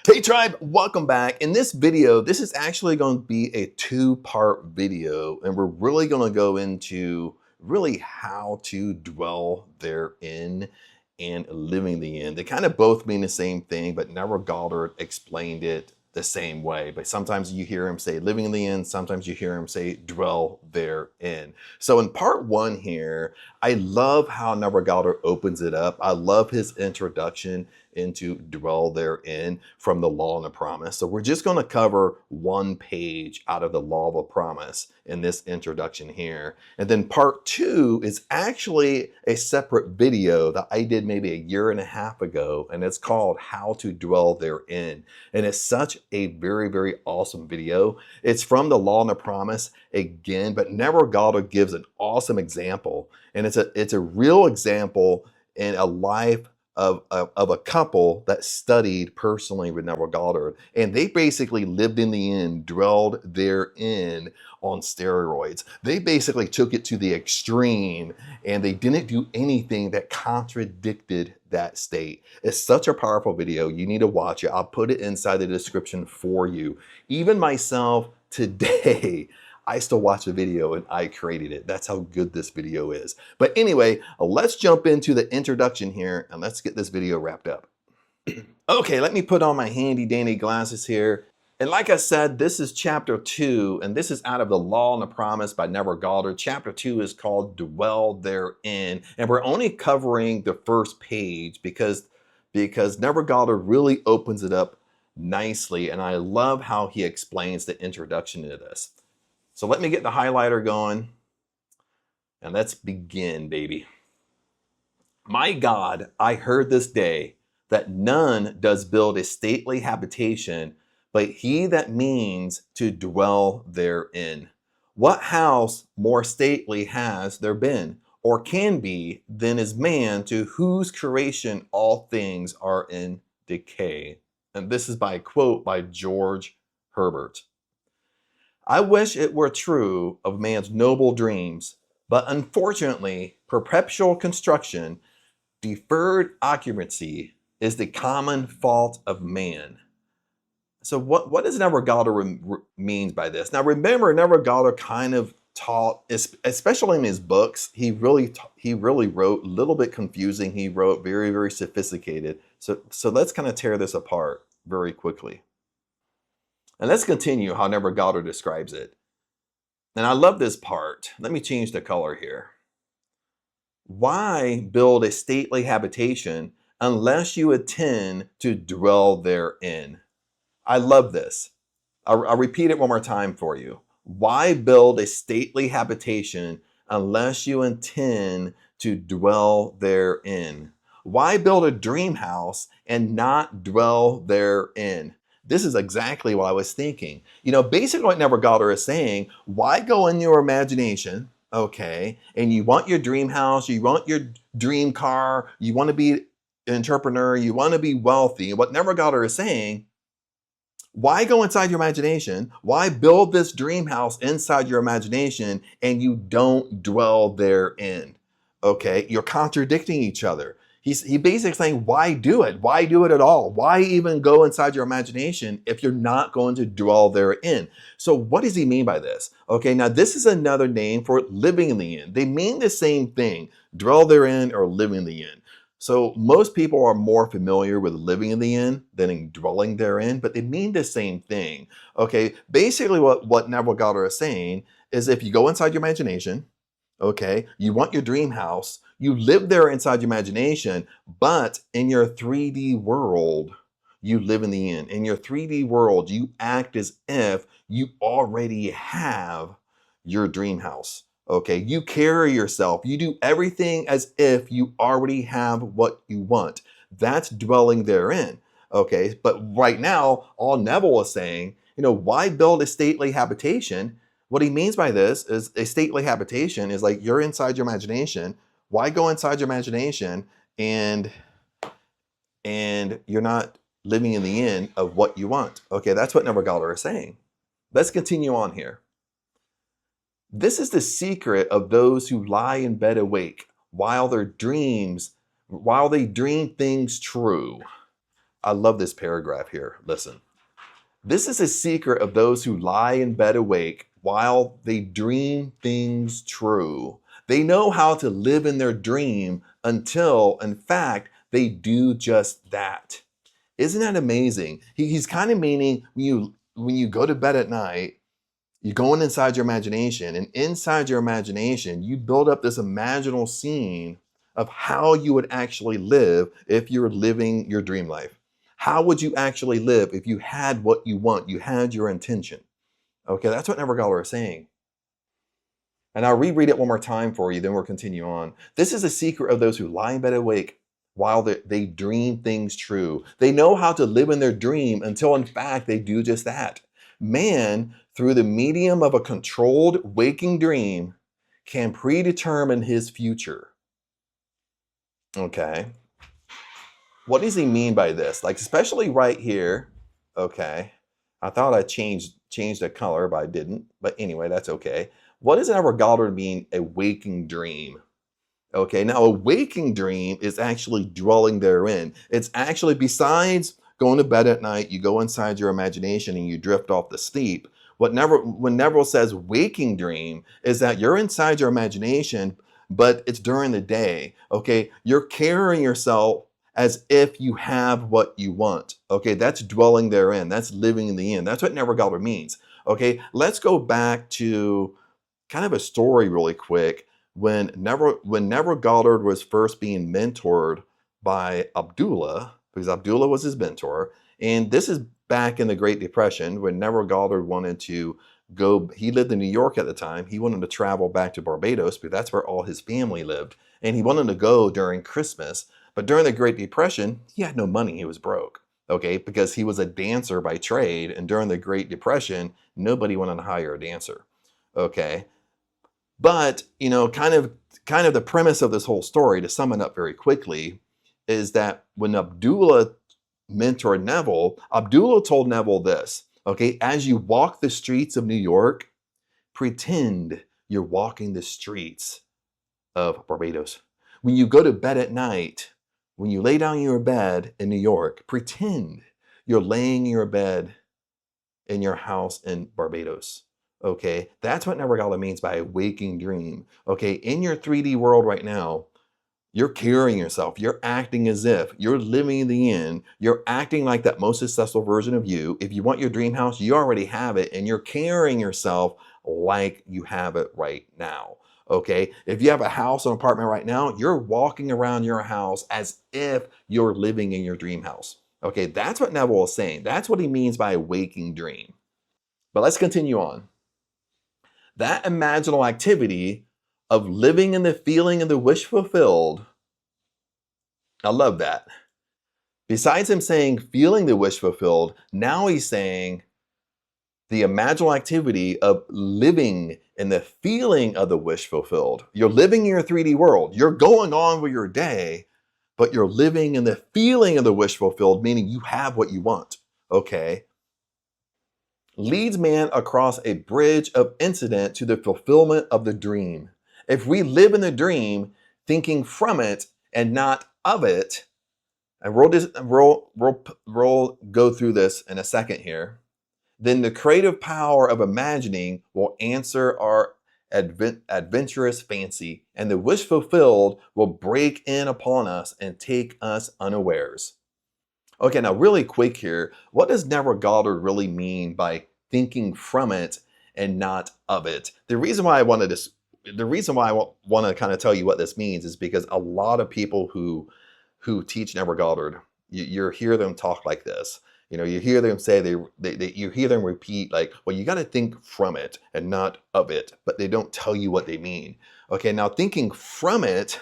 Hey tribe, welcome back. In this video, this is actually going to be a two-part video, and we're really going to go into really how to dwell therein and living the end. They kind of both mean the same thing, but Neville Goddard explained it the same way. But sometimes you hear him say living in the end, sometimes you hear him say dwell therein. So in part one here, I love how Neville Goddard opens it up. I love his introduction into dwell therein from the law and the promise. So we're just going to cover one page out of the law of a promise in this introduction here. And then part two is actually a separate video that I did maybe a year and a half ago, and it's called How to Dwell Therein. And it's such a very, very awesome video. It's from the law and the promise again, but Neville Goddard gives an awesome example. And it's a real example in a life of a couple that studied personally with Neville Goddard. And they basically lived in the end, dwelled therein on steroids. They basically took it to the extreme and they didn't do anything that contradicted that state. It's such a powerful video. You need to watch it. I'll put it inside the description for you. Even myself today, I still watch the video and I created it. That's how good this video is. But anyway, let's jump into the introduction here and let's get this video wrapped up. Okay, let me put on my handy dandy glasses here. And like I said, this is chapter 2, and this is out of the Law and the Promise by Neville Goddard. Chapter 2 is called Dwell Therein. And we're only covering the first page because Neville Goddard really opens it up nicely. And I love how he explains the introduction to this. So let me get the highlighter going and let's begin, baby. My God, I heard this day that none does build a stately habitation, but he that means to dwell therein. What house more stately has there been, or can be, than is man, to whose creation all things are in decay? And this is by a quote by George Herbert. I wish it were true of man's noble dreams, but unfortunately, perpetual construction, deferred occupancy, is the common fault of man. So what does Neville Goddard means by this? Now remember, Neville Goddard kind of taught, especially in his books, he really wrote a little bit confusing. He wrote very, very sophisticated. So let's kind of tear this apart very quickly. And let's continue how Neville Goddard describes it. And I love this part. Let me change the color here. Why build a stately habitation unless you intend to dwell therein? I love this. I'll repeat it one more time for you. Why build a stately habitation unless you intend to dwell therein? Why build a dream house and not dwell therein? This is exactly what I was thinking. You know, basically what Neville Goddard is saying, why go in your imagination, okay, and you want your dream house, you want your dream car, you want to be an entrepreneur, you want to be wealthy. What Neville Goddard is saying, why go inside your imagination? Why build this dream house inside your imagination and you don't dwell therein? Okay, you're contradicting each other. He basically saying, why do it? Why do it at all? Why even go inside your imagination if you're not going to dwell therein? So what does he mean by this? Okay, now this is another name for living in the end. They mean the same thing, dwell therein or living in the end. So most people are more familiar with living in the end than in dwelling therein, but they mean the same thing. Okay, basically what Neville Goddard is saying is if you go inside your imagination, okay, you want your dream house, you live there inside your imagination, but in your 3D world, you live in the end. In your 3D world, you act as if you already have your dream house. Okay, you carry yourself, you do everything as if you already have what you want. That's dwelling therein. Okay, but right now, all Neville is saying, you know, why build a stately habitation? What he means by this is a stately habitation is like you're inside your imagination. Why go inside your imagination and you're not living in the end of what you want? Okay, that's what Neville Goddard is saying. Let's continue on here. This is the secret of those who lie in bed awake while they dream things true. I love this paragraph here. Listen. This is a secret of those who lie in bed awake while they dream things true. They know how to live in their dream until, in fact, they do just that. Isn't that amazing? He's kind of meaning when you go to bed at night, you're going inside your imagination, and inside your imagination, you build up this imaginal scene of how you would actually live if you're living your dream life. How would you actually live if you had what you want, you had your intention? Okay, that's what Neville Goddard is saying. And I'll reread it one more time for you, then we'll continue on. This is a secret of those who lie in bed awake while they dream things true. They know how to live in their dream until, in fact, they do just that. Man, through the medium of a controlled waking dream, can predetermine his future. Okay. What does he mean by this? Like, especially right here. Okay. I thought I changed the color, but I didn't. But anyway, that's okay. What does Neville Goddard mean, a waking dream? Okay, now a waking dream is actually dwelling therein. It's actually, besides going to bed at night, you go inside your imagination and you drift off to sleep. When Neville says waking dream is that you're inside your imagination, but it's during the day. Okay, you're carrying yourself as if you have what you want. Okay, that's dwelling therein. That's living in the end. That's what Neville Goddard means. Okay, let's go back to kind of a story really quick. When Neville Goddard was first being mentored by Abdullah, because Abdullah was his mentor, and this is back in the Great Depression when Neville Goddard wanted to go. He lived in New York at the time. He wanted to travel back to Barbados because that's where all his family lived, and he wanted to go during Christmas. But during the Great Depression, he had no money. He was broke. Okay, because he was a dancer by trade, and during the Great Depression, nobody wanted to hire a dancer. Okay. But, you know, kind of the premise of this whole story, to sum it up very quickly, is that when Abdullah mentored Neville, Abdullah told Neville this, okay, as you walk the streets of New York, pretend you're walking the streets of Barbados. When you go to bed at night, when you lay down in your bed in New York, pretend you're laying in your bed in your house in Barbados. Okay, that's what Neville Goddard means by a waking dream. Okay, in your 3D world right now, you're carrying yourself. You're acting as if you're living in the end. You're acting like that most successful version of you. If you want your dream house, you already have it, and you're carrying yourself like you have it right now. Okay, if you have a house or apartment right now, you're walking around your house as if you're living in your dream house. Okay, that's what Neville is saying. That's what he means by a waking dream. But let's continue on. That imaginal activity of living in the feeling and the wish fulfilled, I love that. Besides him saying feeling the wish fulfilled, now he's saying the imaginal activity of living in the feeling of the wish fulfilled. You're living in your 3D world. You're going on with your day, but you're living in the feeling of the wish fulfilled, meaning you have what you want. Okay. Leads man across a bridge of incident to the fulfillment of the dream. If we live in the dream, thinking from it and not of it, and we'll go through this in a second here, then the creative power of imagining will answer our adventurous fancy, and the wish fulfilled will break in upon us and take us unawares. Okay, now really quick here, what does Neville Goddard really mean by thinking from it and not of it? The reason why I want to kind of tell you what this means is because a lot of people who teach Neville Goddard, you hear them talk like this. You know, you hear them say you hear them repeat like, well, you got to think from it and not of it, but they don't tell you what they mean. Okay, now thinking from it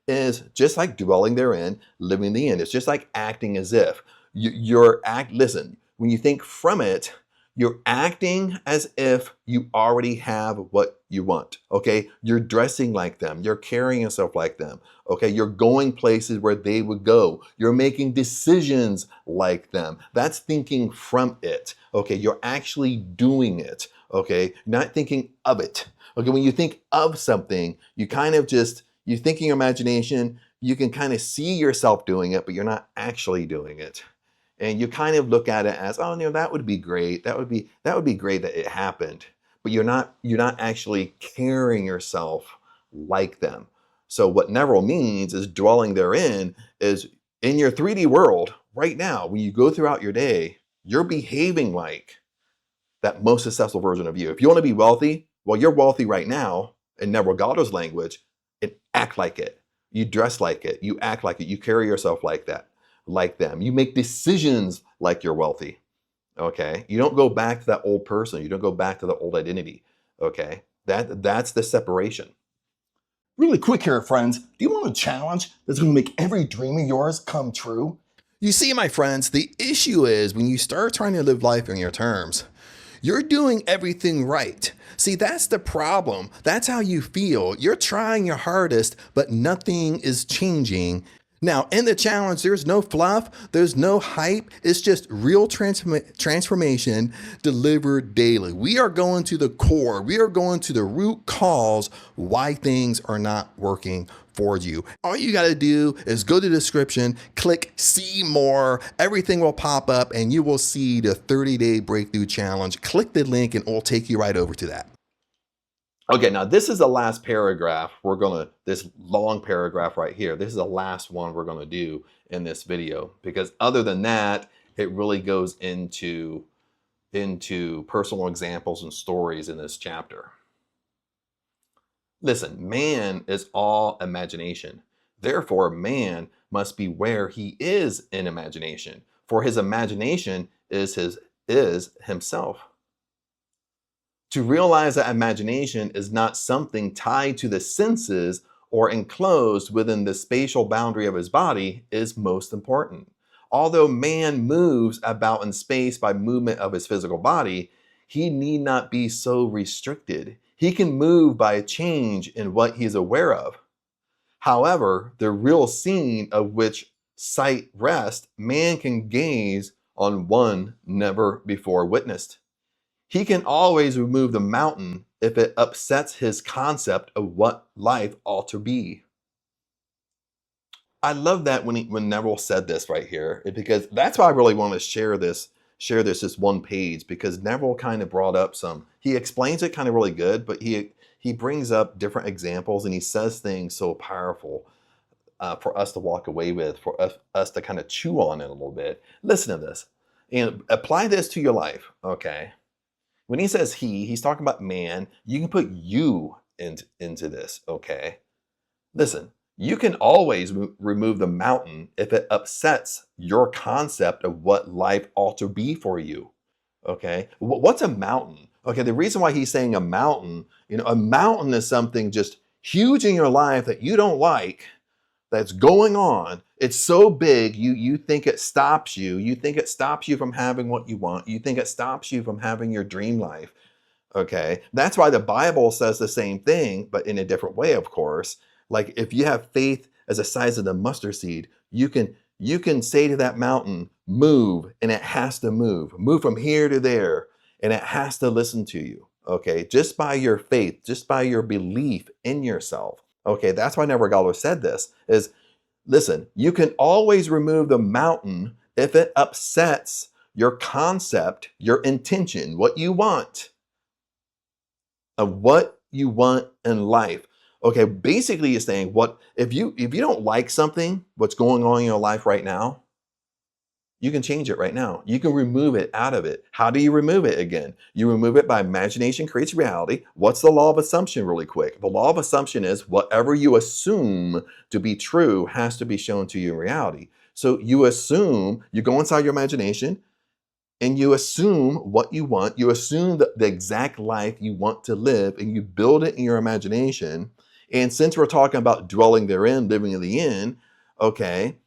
is just like dwelling therein, living the end. It's just like acting as if. Listen, when you think from it, you're acting as if you already have what you want, okay? You're dressing like them. You're carrying yourself like them, okay? You're going places where they would go. You're making decisions like them. That's thinking from it, okay? You're actually doing it, okay? You're not thinking of it, okay? When you think of something, you kind of just, you think in your imagination, you can kind of see yourself doing it, but you're not actually doing it. And you kind of look at it as, oh, that would be great. That would be great that it happened. But you're not actually carrying yourself like them. So what Neville means is dwelling therein is in your 3D world right now, when you go throughout your day, you're behaving like that most successful version of you. If you want to be wealthy, well, you're wealthy right now in Neville Goddard's language, and act like it. You dress like it. You act like it. You carry yourself like that, like them. You make decisions like you're wealthy. Okay. You don't go back to that old person. You don't go back to the old identity. Okay. That's the separation. Really quick here, friends. Do you want a challenge that's going to make every dream of yours come true? You see, my friends, the issue is when you start trying to live life on your terms, you're doing everything right. See, that's the problem. That's how you feel. You're trying your hardest, but nothing is changing. Now, in the challenge, there's no fluff, there's no hype. It's just real transformation delivered daily. We are going to the core. We are going to the root cause why things are not working for you. All you got to do is go to the description, click see more. Everything will pop up and you will see the 30-day breakthrough challenge. Click the link and it will take you right over to that. Okay, now this is the last paragraph. This long paragraph right here, this is the last one we're gonna do in this video, because other than that, it really goes into personal examples and stories in this chapter. Listen, man is all imagination. Therefore, man must be where he is in imagination, for his imagination is himself. To realize that imagination is not something tied to the senses or enclosed within the spatial boundary of his body is most important. Although man moves about in space by movement of his physical body, he need not be so restricted. He can move by a change in what he's aware of. However, the real scene of which sight rests, man can gaze on one never before witnessed. He can always remove the mountain if it upsets his concept of what life ought to be. I love that when Neville said this right here, because that's why I really want to share this one page, because Neville kind of brought up he explains it kind of really good, but he brings up different examples and he says things so powerful for us to walk away with, for us to kind of chew on it a little bit. Listen to this and apply this to your life, okay? When he says he's talking about man. You can put you into this, okay? Listen, you can always remove the mountain if it upsets your concept of what life ought to be for you, okay? What's a mountain? Okay, the reason why he's saying a mountain, a mountain is something just huge in your life that you don't like, that's going on. It's so big, you think it stops you. You think it stops you from having what you want. You think it stops you from having your dream life. Okay, that's why the Bible says the same thing, but in a different way, of course. Like if you have faith as the size of the mustard seed, you can say to that mountain, move, and it has to move. Move from here to there, and it has to listen to you. Okay, just by your faith, just by your belief in yourself. Okay, that's why Neville Goddard said this, is, listen, you can always remove the mountain if it upsets your concept, your intention, what you want, of what you want in life. Okay, basically you're saying, if you don't like something, what's going on in your life right now, you can change it right now. You can remove it out of it. How do you remove it again? You remove it by imagination creates reality. What's the law of assumption really quick? The law of assumption is whatever you assume to be true has to be shown to you in reality. So you assume, you go inside your imagination and you assume what you want. You assume the exact life you want to live and you build it in your imagination. And since we're talking about dwelling therein, living in the inn, okay,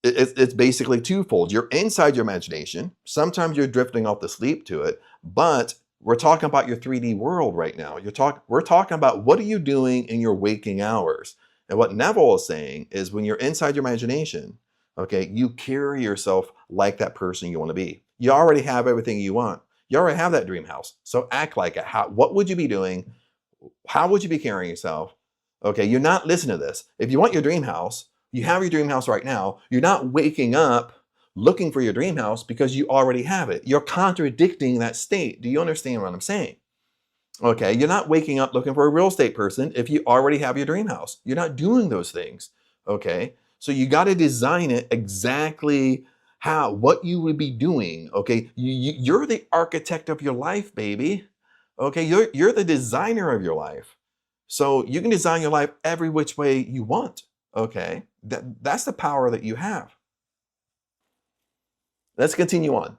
it's basically twofold. You're inside your imagination. Sometimes you're drifting off to sleep to it, but we're talking about your 3D world right now. We're talking about what are you doing in your waking hours. And what Neville is saying is when you're inside your imagination, okay, you carry yourself like that person you want to be. You already have everything you want. You already have that dream house. So act like it. What would you be doing? How would you be carrying yourself? Okay, you're not listening to this. If you want your dream house, you have your dream house right now. You're not waking up looking for your dream house because you already have it. You're contradicting that state. Do you understand what I'm saying? Okay, you're not waking up looking for a real estate person if you already have your dream house. You're not doing those things. Okay, so you got to design it exactly what you would be doing. Okay, you're the architect of your life, baby. Okay, you're the designer of your life. So you can design your life every which way you want. Okay, that's the power that you have. Let's continue on.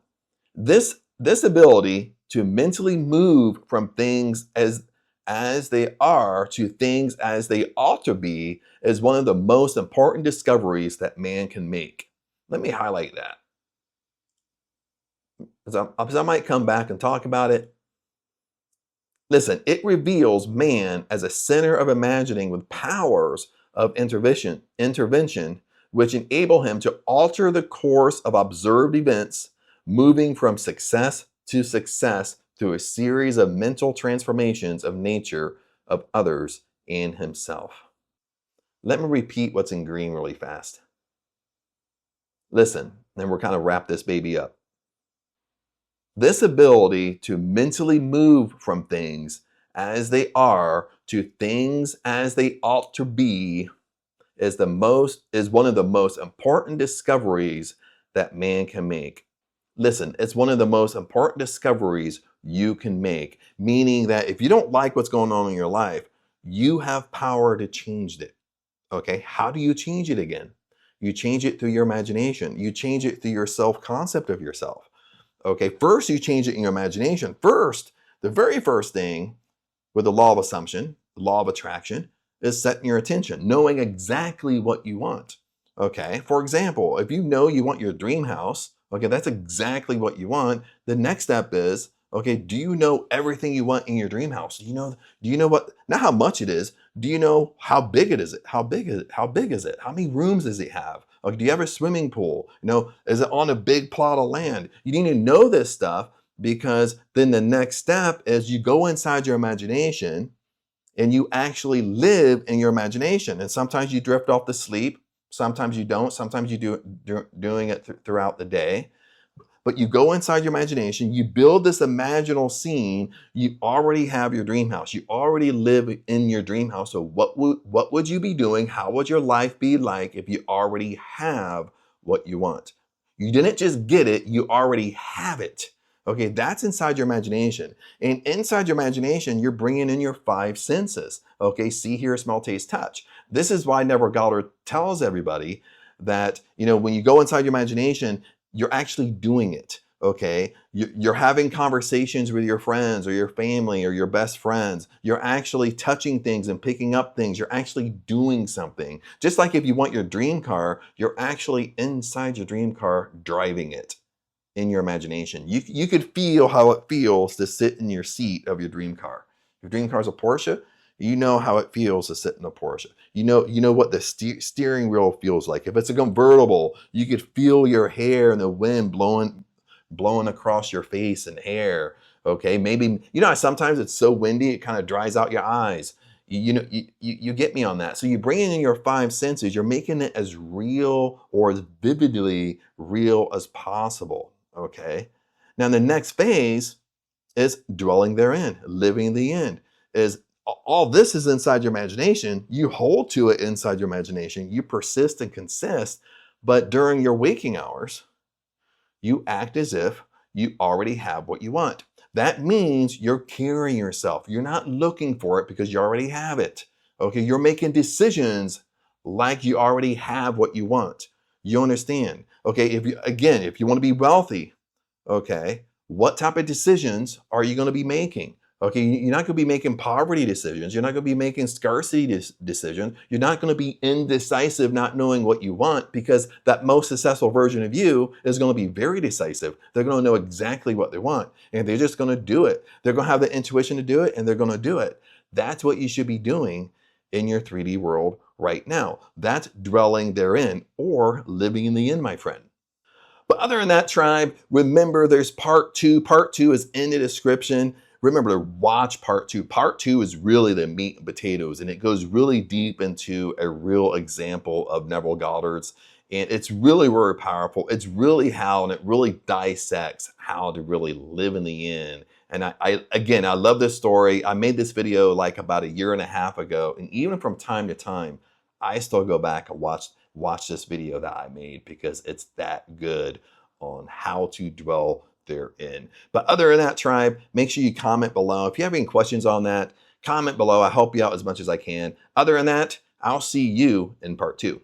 This ability to mentally move from things as they are to things as they ought to be is one of the most important discoveries that man can make. Let me highlight that. As I might come back and talk about it. Listen, it reveals man as a center of imagining with powers of intervention, which enable him to alter the course of observed events, moving from success to success through a series of mental transformations of nature, of others, and himself. Let me repeat what's in green really fast. Listen, and we're kind of wrap this baby up. This ability to mentally move from things as they are to things as they ought to be is one of the most important discoveries that man can make. Listen, it's one of the most important discoveries you can make, meaning that if you don't like what's going on in your life, you have power to change it. Okay, how do you change it again? You change it through your imagination. You change it through your self-concept of yourself. Okay, first you change it in your imagination. First, the very first thing with the law of assumption, the law of attraction, is setting your attention, knowing exactly what you want. Okay, for example, if you know you want your dream house, okay, that's exactly what you want. The next step is, okay, do you know everything you want in your dream house? Do you know what, not how much it is, do you know how big it is? How big is it? How big is it? How many rooms does it have? Like, do you have a swimming pool? Is it on a big plot of land? You need to know this stuff because then the next step is you go inside your imagination and you actually live in your imagination. And sometimes you drift off to sleep. Sometimes you don't. Sometimes you doing it throughout the day. But you go inside your imagination, you build this imaginal scene, you already have your dream house. You already live in your dream house. So what would you be doing? How would your life be like if you already have what you want? You didn't just get it, you already have it. Okay, that's inside your imagination. And inside your imagination, you're bringing in your 5 senses. Okay, see, hear, smell, taste, touch. This is why Neville Goddard tells everybody that, when you go inside your imagination, you're actually doing it, okay? You're having conversations with your friends or your family or your best friends. You're actually touching things and picking up things. You're actually doing something. Just like if you want your dream car, you're actually inside your dream car driving it in your imagination. You could feel how it feels to sit in your seat of your dream car. Your dream car is a Porsche. You know how it feels to sit in a Porsche. You know what the steering wheel feels like. If it's a convertible, you could feel your hair and the wind blowing across your face and hair. Okay, maybe sometimes it's so windy it kind of dries out your eyes. You get me on that. So you bring in your 5 senses. You're making it as real or as vividly real as possible. Okay. Now the next phase is dwelling therein, living the end. Is all this is inside your imagination. You hold to it inside your imagination. You persist and consist, but during your waking hours, you act as if you already have what you want. That means you're carrying yourself. You're not looking for it because you already have it. Okay, you're making decisions like you already have what you want. You understand? Okay, if you want to be wealthy, okay, what type of decisions are you going to be making? Okay, you're not going to be making poverty decisions. You're not going to be making scarcity decisions. You're not going to be indecisive, not knowing what you want, because that most successful version of you is going to be very decisive. They're going to know exactly what they want, and they're just going to do it. They're going to have the intuition to do it, and they're going to do it. That's what you should be doing in your 3D world right now. That's dwelling therein, or living in the end, my friend. But other than that, tribe, remember there's part 2. Part 2 is in the description. Remember to watch part 2. Part 2 is really the meat and potatoes, and it goes really deep into a real example of Neville Goddard's And it's really, really powerful. It's really how, and it really dissects how to really live in the end. And again, I love this story. I made this video like about a year and a half ago. And even from time to time, I still go back and watch this video that I made because it's that good on how to dwell therein. But other than that, tribe, make sure you comment below. If you have any questions on that, comment below. I help you out as much as I can. Other than that, I'll see you in part 2.